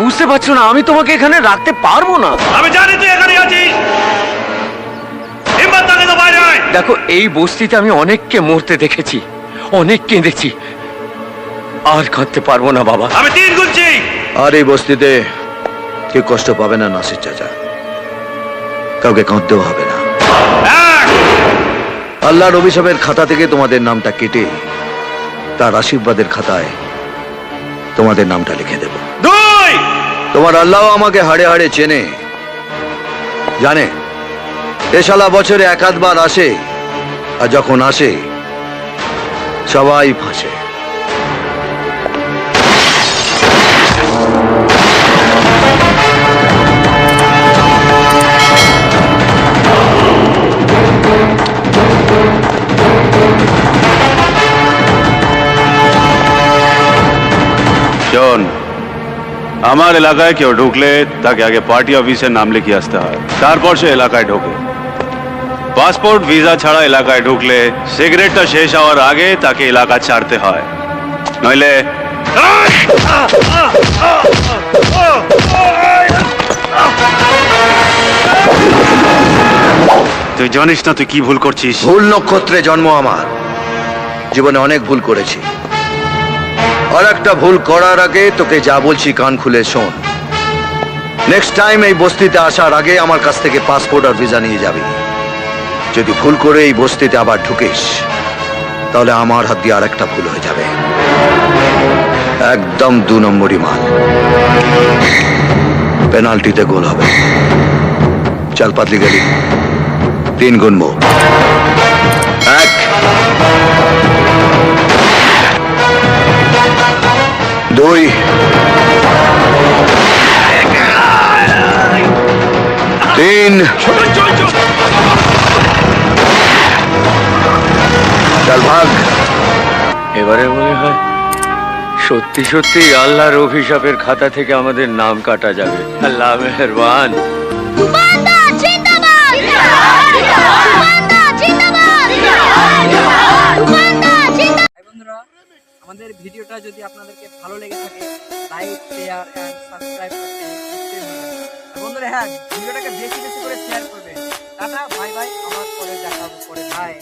বুঝতে পারছো না আমি তোমাকে এখানে রাখতে পারবো না। আমি জানি তুই এখানে আছিস। হিম্মত থাকে তো বাইরে আয়। দেখো এই বস্তিতে আমি অনেককে মরতে দেখেছি, অনেক কেঁদেছি, আর কাঁদতে পারবো না বাবা। আমি 3 গুনছি। আর এই বস্তিতে কেউ কষ্ট পাবে না নাসির চাচা, কাউকে কাঁদতেও হবে না। 1 আল্লাহর অভিশাপের খাতা থেকে তোমাদের নামটা কেটে তার আশীর্বাদের খাতায় তোমাদের নামটা লিখে দেব। 2 তোমার আল্লাহ আমাকে হাড়ে হাড়ে চেনে, জানে এ শালা বছরে 1-8 বার আসে, আর যখন আসে সবাই ফাঁসে। শোন, আমার এলাকায় কেউ ঢুকলে তাকে আগে পার্টি অফিসের নাম লিখে আসতে হয়, তারপর সে এলাকায় ঢোকে। পাসপোর্ট ভিসা ছাড়া এলাকায় ঢুকলে সিগারেটটা শেষ হওয়ার আগে তাকে এলাকা ছাড়তে হয়, নইলে তুই জানিস না তুই কি ভুল করছিস। ভুল নক্ষত্রে জন্ম আমার, জীবনে অনেক ভুল করেছি, আর একটা ভুল করার আগে তোকে যা বলছি কান খুলে শোন। নেক্সট টাইম এই বস্তিতে আসার আগে আমার কাছ থেকে পাসপোর্ট আর ভিসা নিয়ে যাবি। যদি ভুল করে এই বস্তিতে আবার ঢুকিস তাহলে আমার হাত দিয়ে আর একটা ভুল হয়ে যাবে, একদম 2 নম্বরই মাল, পেনাল্টিতে গোল হবে। চল পাতলি গেলি, 3 গুনবো। 1 2 3 চল ভাগ। এবারে মনে হয় সত্যি সত্যি আল্লাহর অভিশাপের খাতা থেকে আমাদের নাম কাটা যাবে। আল্লাহ মেহেরবান। বন্ধুরা, আমাদের ভিডিওটা যদি আপনাদেরকে ভালো লেগে থাকে লাইক শেয়ার এন্ড সাবস্ক্রাইব করতে ভুলবেন না। আর বন্ধুরা হ্যাঁ, ভিডিওটাকে বেশি বেশি করে শেয়ার করবেন। টাটা বাই বাই, আবার পরে দেখা হবে পরে, বাই।